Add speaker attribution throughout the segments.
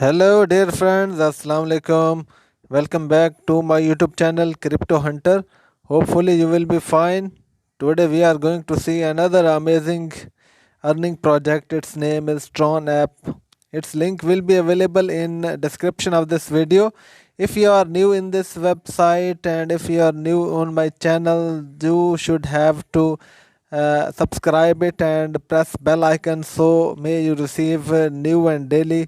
Speaker 1: Hello, dear friends. Assalamu alaikum. Welcome back to my YouTube channel, Crypto Hunter. Hopefully, you will be fine. Today, we are going to see another amazing earning project. Its name is Tron app. Its link will be available in description of this video. If you are new in this website and if you are new on my channel, you should have to subscribe it and press bell icon so may you receive new and daily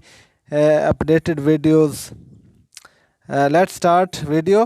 Speaker 1: updated videos. Let's start video.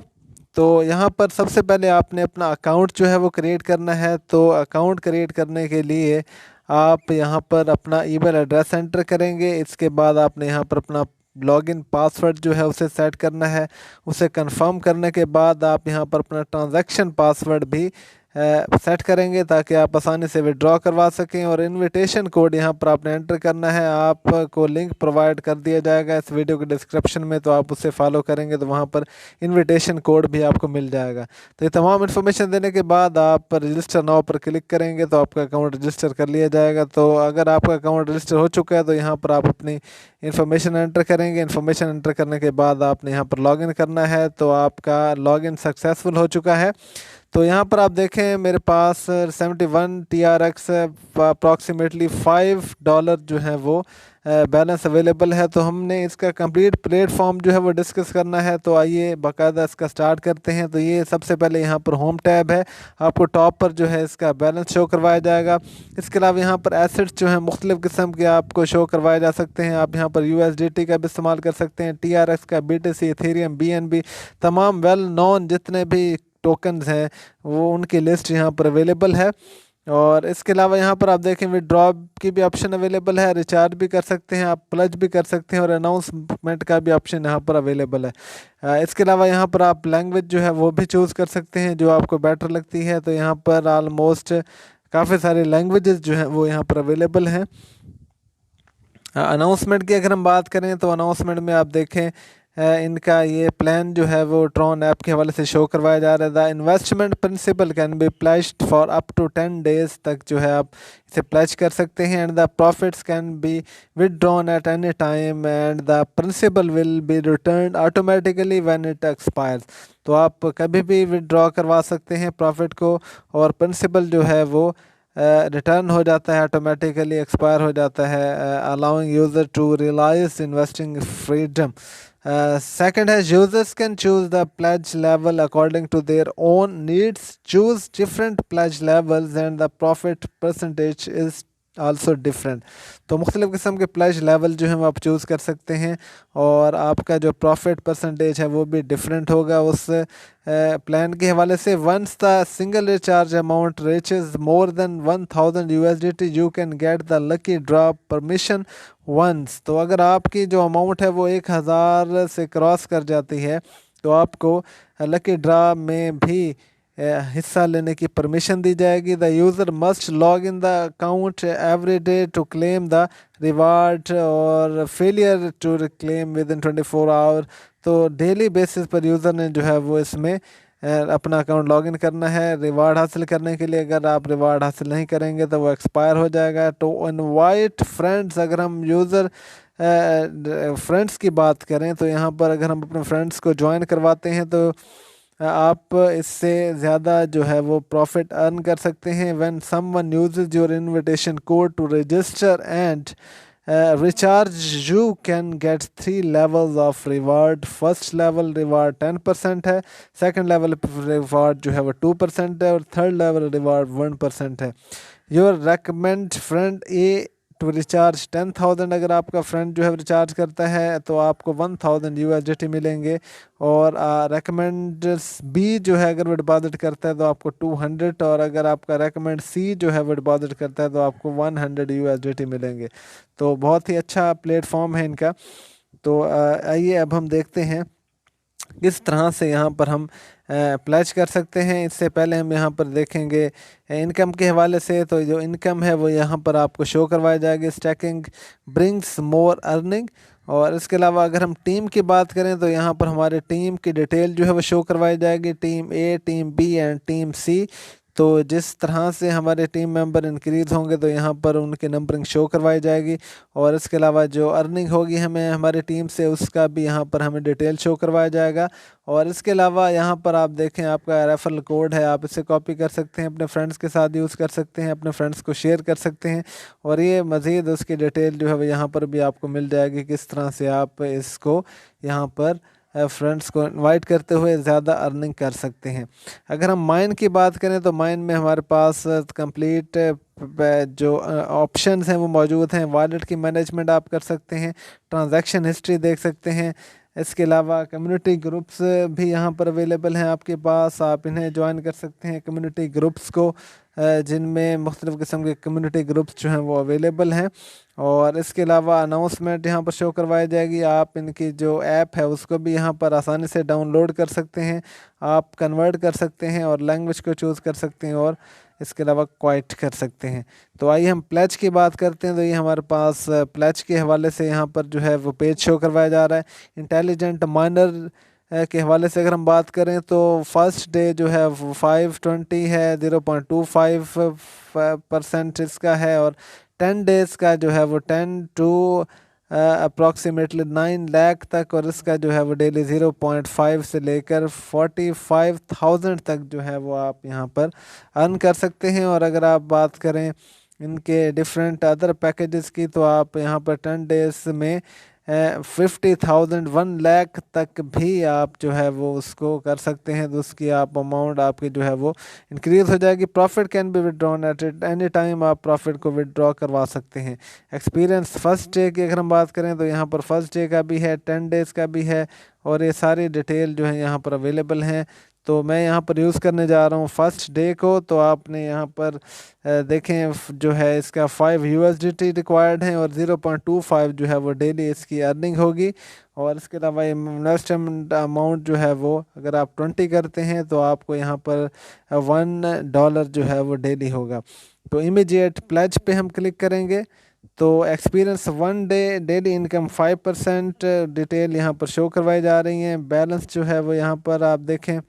Speaker 1: तो यहाँ पर सबसे पहले आपने अपना account जो है वो क्रिएट करना है। तो अकाउंट क्रिएट करने के लिए आप यहाँ पर अपना ईमेल एड्रेस एंटर करेंगे। इसके बाद आपने यहाँ पर अपना लॉगिन पासवर्ड जो है उसे सेट करना है। उसे कंफर्म करने के बाद आप यहाँ पर अपना ट्रांजैक्शन पासवर्ड भी सेट करेंगे ताकि आप आसानी से विड्रॉ करवा सकें। और इनविटेशन कोड यहाँ पर आपने एंटर करना है। आपको लिंक प्रोवाइड कर दिया जाएगा इस वीडियो के डिस्क्रिप्शन में, तो आप उससे फॉलो करेंगे तो वहाँ पर इनविटेशन कोड भी आपको मिल जाएगा। तो ये तमाम इन्फॉर्मेशन देने के बाद आप रजिस्टर नाउ पर क्लिक करेंगे तो आपका अकाउंट रजिस्टर कर लिया जाएगा। तो अगर आपका अकाउंट रजिस्टर हो चुका है तो यहाँ पर आप अपनी इन्फॉर्मेशन एंटर करेंगे। इन्फॉर्मेशन एंटर करने के बाद आपने यहाँ पर लॉगिन करना है। तो आपका लॉगिन सक्सेसफुल हो चुका है। तो यहाँ पर आप देखें मेरे पास 71 TRX अप्रॉक्सीमेटली $5 जो है वो बैलेंस अवेलेबल है। तो हमने इसका कंप्लीट प्लेटफॉर्म जो है वो डिस्कस करना है। तो आइए बाकायदा इसका स्टार्ट करते हैं। तो ये सबसे पहले यहाँ पर होम टैब है, आपको टॉप पर जो है इसका बैलेंस शो करवाया जाएगा। इसके अलावा यहाँ पर एसेट्स जो है मुख्तलिफ़ किस्म के आपको शो करवाए जा सकते हैं। आप यहाँ पर USDT का भी इस्तेमाल कर सकते हैं, TRX का, BTC, इथेरियम, BNB, तमाम वेल नोन जितने भी टोकन्स हैं वो उनकी लिस्ट यहाँ पर अवेलेबल है। और इसके अलावा यहाँ पर आप देखें विड्रॉ की भी ऑप्शन अवेलेबल है, रिचार्ज भी कर सकते हैं, आप प्लज भी कर सकते हैं और अनाउंसमेंट का भी ऑप्शन यहाँ पर अवेलेबल है। इसके अलावा यहाँ पर आप लैंग्वेज जो है वो भी चूज़ कर सकते हैं जो आपको बेटर लगती है। तो यहाँ पर ऑलमोस्ट काफ़ी सारे लैंग्वेजेस जो हैं वो यहाँ पर अवेलेबल हैं। अनाउंसमेंट की अगर हम बात करें तो अनाउंसमेंट में आप देखें इनका ये प्लान जो है वो ट्रॉन ऐप के हवाले से शो करवाया जा रहा था। Investment principal can be pledged for up to 10 days तक जो है आप इसे प्लेज कर सकते हैं। And the profits can be withdrawn at any time and the principal will be return automatically when it expires. तो आप कभी भी विदड्रॉ करवा सकते हैं प्रॉफिट को और प्रिंसिपल जो है वो रिटर्न हो जाता है, ऑटोमेटिकली एक्सपायर हो जाता है, allowing user to realize investing freedom. Second has users can choose the pledge level according to their own needs, choose different pledge levels and the profit percentage is also different। तो मुख्तलिफ़ किस्म के pledge level जो हैं वो आप choose कर सकते हैं और आपका जो प्रॉफिट परसेंटेज है वो भी डिफरेंट होगा उस प्लान के हवाले से। Once the single recharge amount reaches more than 1000 USDT you can get the lucky draw permission once. तो अगर आपकी जो अमाउंट है वो 1000 से क्रॉस कर जाती है तो आपको लकी ड्रा में भी हिस्सा लेने की परमिशन दी जाएगी। The user must log in the account every day to claim the reward और failure to claim within 24 hour. तो डेली बेसिस पर यूज़र ने जो है वो इसमें अपना अकाउंट लॉगिन करना है रिवार्ड हासिल करने के लिए। अगर आप रिवार्ड हासिल नहीं करेंगे तो वो एक्सपायर हो जाएगा। तो इनवाइट फ्रेंड्स, अगर हम यूज़र फ्रेंड्स की बात करें तो यहाँ पर अगर हम अपने फ्रेंड्स को ज्वाइन करवाते हैं तो आप इससे ज़्यादा जो है वो प्रॉफिट अर्न कर सकते हैं। When someone uses your invitation code to register and recharge you can get 3 levels of reward. First level reward 10% है, सेकंड लेवल रिवार्ड जो है वो 2% है और थर्ड लेवल रिवार्ड 1% है। Your recommend friend A to recharge 10,000। अगर आपका friend जो है रिचार्ज करता है तो आपको 1000 USDT मिलेंगे और रेकमेंड बी जो है अगर वो डिपॉजिट करता है तो आपको 200 और अगर आपका रेकमेंड सी जो है वो डिपॉजिट करता है तो आपको 100 USDT मिलेंगे। तो बहुत ही अच्छा प्लेटफॉर्म है इनका। तो आइए अब हम देखते हैं किस तरह से यहाँ पर हम प्लेज कर सकते हैं। इससे पहले हम यहाँ पर देखेंगे इनकम के हवाले से। तो जो इनकम है वो यहाँ पर आपको शो करवाई जाएगी। स्टैकिंग ब्रिंग्स मोर अर्निंग। और इसके अलावा अगर हम टीम की बात करें तो यहाँ पर हमारे टीम की डिटेल जो है वो शो करवाई जाएगी, team A, team B and team C. तो जिस तरह से हमारे टीम मेंबर इंक्रीज़ होंगे तो यहाँ पर उनकी नंबरिंग शो करवाई जाएगी, और इसके अलावा जो अर्निंग होगी हमें हमारी टीम से उसका भी यहाँ पर हमें डिटेल शो करवाया जाएगा। और इसके अलावा यहाँ पर आप देखें आपका रेफरल कोड है, आप इसे कॉपी कर सकते हैं, अपने फ्रेंड्स के साथ यूज़ कर सकते हैं, अपने फ्रेंड्स को शेयर कर सकते हैं, और ये मज़ीद उसकी डिटेल जो है वो यहाँ पर भी आपको मिल जाएगी किस तरह से आप इसको यहाँ पर फ्रेंड्स को इनवाइट करते हुए ज़्यादा अर्निंग कर सकते हैं। अगर हम माइन की बात करें तो माइन में हमारे पास कंप्लीट जो ऑप्शंस हैं वो मौजूद हैं। वॉलेट की मैनेजमेंट आप कर सकते हैं, ट्रांजैक्शन हिस्ट्री देख सकते हैं, इसके अलावा कम्युनिटी ग्रुप्स भी यहाँ पर अवेलेबल हैं आपके पास, आप इन्हें ज्वाइन कर सकते हैं कम्युनिटी ग्रुप्स को, जिनमें मुख्तलिफ़ किस्म के कम्युनिटी ग्रुप्स जो हैं वो अवेलेबल हैं। और इसके अलावा अनाउंसमेंट यहाँ पर शो करवाई जाएगी, आप इनकी जो ऐप है उसको भी यहाँ पर आसानी से डाउनलोड कर सकते हैं, आप कन्वर्ट कर सकते हैं और लैंग्वेज को चूज़ कर सकते हैं, और इसके अलावा क्वाइट कर सकते हैं। तो आइए हम प्लेज की बात करते हैं। तो ये हमारे पास प्लेज के हवाले से यहाँ पर जो है वो पेज शो करवाया जा रहा है। इंटेलिजेंट माइनर के हवाले से अगर हम बात करें तो फर्स्ट डे जो है वो 520 है, 0.25% इसका है, और 10 डेज़ का जो है वो 10 टू अप्रॉक्सीमेटली 9 लाख तक, और इसका जो है वो डेली 0.5 से लेकर 45,000 तक जो है वो आप यहाँ पर अर्न कर सकते हैं। और अगर आप बात करें इनके डिफरेंट अदर पैकेजेस की तो आप यहाँ पर 10 डेज़ में 50,000 1 लाख तक भी आप जो है वो उसको कर सकते हैं, तो उसकी आप अमाउंट आपकी जो है वो इंक्रीज़ हो जाएगी। Profit can be withdrawn at any time, आप प्रॉफिट को विदड्रॉ करवा सकते हैं। एक्सपीरियंस फर्स्ट डे की अगर हम बात करें तो यहाँ पर फर्स्ट डे का भी है, 10 डेज़ का भी है, और ये सारी डिटेल जो है यहाँ पर अवेलेबल हैं। तो मैं यहाँ पर यूज़ करने जा रहा हूँ फर्स्ट डे को। तो आपने यहाँ पर देखें जो है इसका 5 USDT रिक्वायर्ड है, और 0.25 जो है वो डेली इसकी अर्निंग होगी। और इसके अलावा इन्वेस्टमेंट अमाउंट जो है वो अगर आप 20 करते हैं तो आपको यहाँ पर $1 जो है वो डेली होगा। तो इमीडिएट प्लेज पे हम क्लिक करेंगे तो experience 1 day, daily income 5% detail यहाँ पर शो करवाई जा रही हैं। बैलेंस जो है वो यहाँ पर आप देखें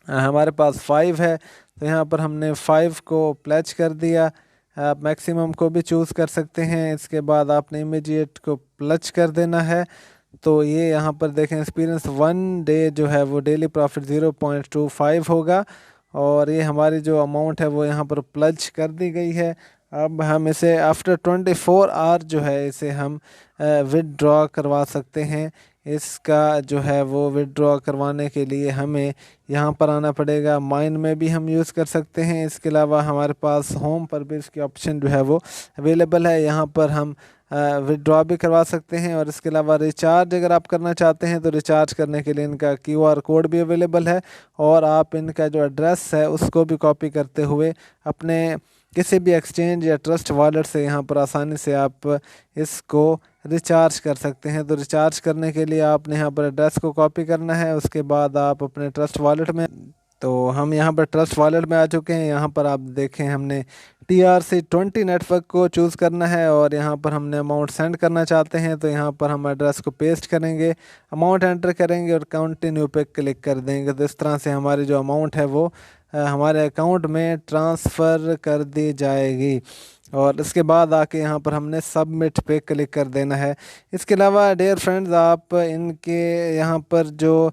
Speaker 1: हमारे पास 5 है, तो यहाँ पर हमने 5 को प्लेज कर दिया। आप मैक्सिमम को भी चूज़ कर सकते हैं, इसके बाद आपने इमीडिएट को प्लेज कर देना है। तो ये यहाँ पर देखें एक्सपीरियंस 1 डे जो है वो डेली प्रॉफिट 0.25 होगा, और ये हमारी जो अमाउंट है वो यहाँ पर प्लेज कर दी गई है। अब हम इसे आफ्टर 24 आवर जो है इसे हम विदड्रॉ करवा सकते हैं। इसका जो है वो विदड्रॉ करवाने के लिए हमें यहाँ पर आना पड़ेगा। माइन में भी हम यूज़ कर सकते हैं, इसके अलावा हमारे पास होम पर भी इसकी ऑप्शन जो है वो अवेलेबल है, यहाँ पर हम विदड्रॉ भी करवा सकते हैं। और इसके अलावा रिचार्ज अगर आप करना चाहते हैं तो रिचार्ज करने के लिए इनका QR कोड भी अवेलेबल है, और आप इनका जो एड्रेस है उसको भी कॉपी करते हुए अपने किसी भी एक्सचेंज या ट्रस्ट वॉलेट से यहाँ पर आसानी से आप इसको रिचार्ज कर सकते हैं। तो रिचार्ज करने के लिए आपने यहाँ पर एड्रेस को कॉपी करना है, उसके बाद आप अपने ट्रस्ट वॉलेट में, तो हम यहाँ पर ट्रस्ट वॉलेट में आ चुके हैं। यहाँ पर आप देखें हमने TRC20 नेटवर्क को चूज़ करना है, और यहाँ पर हमने अमाउंट सेंड करना चाहते हैं, तो यहाँ पर हम एड्रेस को पेस्ट करेंगे, अमाउंट एंटर करेंगे और कंटिन्यू पे क्लिक कर देंगे। तो इस तरह से हमारी जो अमाउंट है वो हमारे अकाउंट में ट्रांसफ़र कर दी जाएगी, और इसके बाद आके यहाँ पर हमने सबमिट पे क्लिक कर देना है। इसके अलावा डियर फ्रेंड्स, आप इनके यहाँ पर जो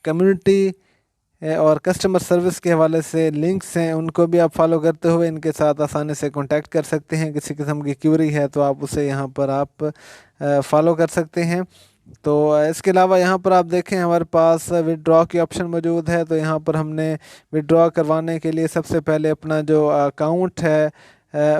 Speaker 1: कम्युनिटी और कस्टमर सर्विस के हवाले से लिंक्स हैं उनको भी आप फॉलो करते हुए इनके साथ आसानी से कांटेक्ट कर सकते हैं। किसी किस्म की क्यूरी है तो आप उसे यहाँ पर आप फॉलो कर सकते हैं। तो इसके अलावा यहाँ पर आप देखें हमारे पास विदड्रॉ की ऑप्शन मौजूद है। तो यहाँ पर हमने विदड्रॉ करवाने के लिए सबसे पहले अपना जो अकाउंट है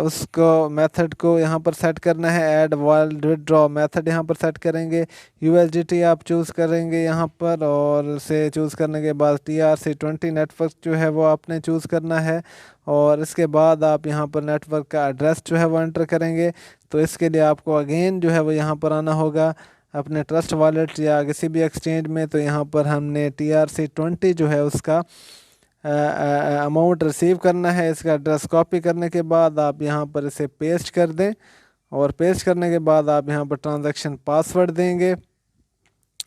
Speaker 1: उसको मेथड को यहाँ पर सेट करना है। ऐड वाइल्ड विदड्रॉ मेथड यहाँ पर सेट करेंगे। USDT आप चूज़ करेंगे यहाँ पर, और उसे चूज़ करने के बाद TRC20 नेटवर्क जो है वो आपने चूज़ करना है, और इसके बाद आप यहाँ पर नेटवर्क का एड्रेस जो है वो एंटर करेंगे। तो इसके लिए आपको अगेन जो है वो यहाँ पर आना होगा अपने ट्रस्ट वॉलेट या किसी भी एक्सचेंज में। तो यहाँ पर हमने TRC20 जो है उसका अमाउंट रिसीव करना है। इसका एड्रेस कॉपी करने के बाद आप यहाँ पर इसे पेस्ट कर दें, और पेस्ट करने के बाद आप यहाँ पर ट्रांजैक्शन पासवर्ड देंगे।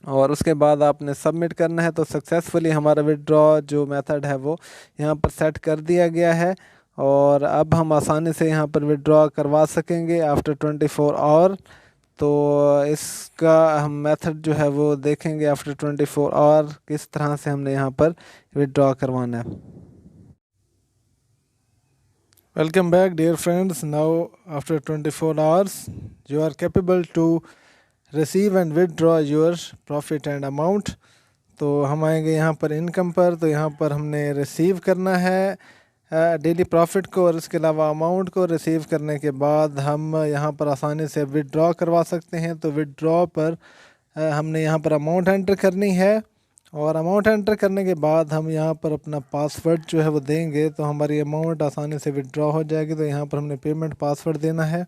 Speaker 1: और उसके बाद आपने सबमिट करना है। तो सक्सेसफुली हमारा विड्रॉ जो मेथड है वो यहाँ पर सेट कर दिया गया है और अब हम आसानी से यहाँ पर विड्रॉ करवा सकेंगे आफ्टर 24 आवर। तो इसका हम मेथड जो है वो देखेंगे आफ्टर 24 आवर किस तरह से हमने यहाँ पर विड्रॉ करवाना है। Welcome back dear friends, now after 24 hours you are capable to receive and withdraw your profit and amount। तो हम आएंगे यहाँ पर इनकम पर। तो यहाँ पर हमने रिसीव करना है डेली प्रॉफिट को और इसके अलावा अमाउंट को। रिसीव करने के बाद हम यहाँ पर आसानी से विड्रॉ करवा सकते हैं। तो विड्रॉ पर हमने यहाँ पर अमाउंट एंटर करनी है और अमाउंट एंटर करने के बाद हम यहाँ पर अपना पासवर्ड जो है वो देंगे तो हमारी अमाउंट आसानी से विड्रॉ हो जाएगी। तो यहाँ पर हमने पेमेंट पासवर्ड देना है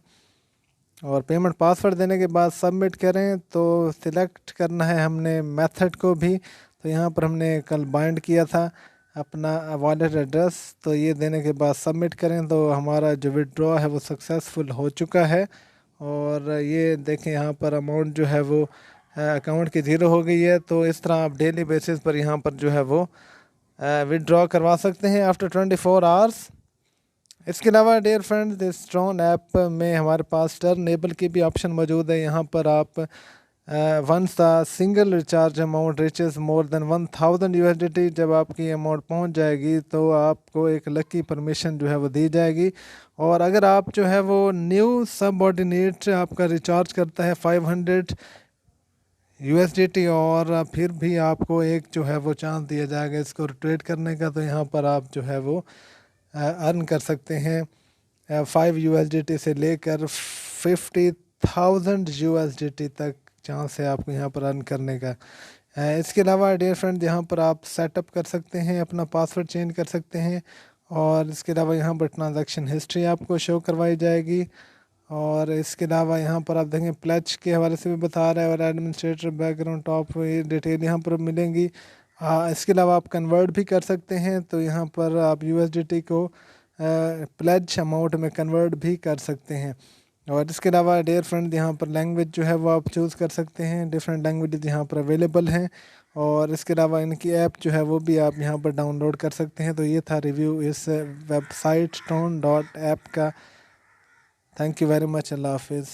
Speaker 1: और पेमेंट पासवर्ड देने के बाद सबमिट करें। तो सिलेक्ट करना है हमने मेथड को भी। तो यहाँ पर हमने कल बाइंड किया था अपना वॉलेट एड्रेस। तो ये देने के बाद सबमिट करें तो हमारा जो विड्रॉ है वो सक्सेसफुल हो चुका है। और ये देखें यहाँ पर अमाउंट जो है वो अकाउंट की ज़ीरो हो गई है। तो इस तरह आप डेली बेसिस पर यहाँ पर जो है वो विड्रॉ करवा सकते हैं आफ्टर 24 आवर्स। इसके अलावा डियर फ्रेंड्स, इस ट्रॉन ऐप में हमारे पास टर्नेबल की भी ऑप्शन मौजूद है। यहाँ पर आप once the single recharge amount reaches more than 1000 USDT, जब आपकी अमाउंट पहुँच जाएगी तो आपको एक लकी परमिशन जो है वो दी जाएगी। और अगर आप जो है वो न्यू सबऑर्डिनेट आपका रिचार्ज करता है 500 USDT और फिर भी आपको एक जो है वो चांस दिया जाएगा इसको ट्रेड करने का। तो यहाँ पर आप जो है वो अर्न कर सकते हैं 5 USDT से लेकर 50,000 USDT तक चांस है आपको यहाँ पर अर्न करने का। इसके अलावा डियर फ्रेंड, यहाँ पर आप सेटअप कर सकते हैं, अपना पासवर्ड चेंज कर सकते हैं और इसके अलावा यहाँ पर ट्रांजैक्शन हिस्ट्री आपको शो करवाई जाएगी। और इसके अलावा यहाँ पर आप देखें प्लेज के हवाले से भी बता रहा है और एडमिनिस्ट्रेटर बैकग्राउंड टॉप ये डिटेल यहाँ पर मिलेंगी। इसके अलावा आप कन्वर्ट भी कर सकते हैं। तो यहाँ पर आप USDT को प्लेज अमाउंट में कन्वर्ट भी कर सकते हैं। और इसके अलावा डियर फ्रेंड, यहाँ पर लैंग्वेज जो है वो आप चूज़ कर सकते हैं। डिफरेंट लैंग्वेजेस यहाँ पर अवेलेबल हैं और इसके अलावा इनकी ऐप जो है वो भी आप यहाँ पर डाउनलोड कर सकते हैं। तो ये था रिव्यू इस वेबसाइट tron.app का। Thank you very much. अल्लाह हाफिज़।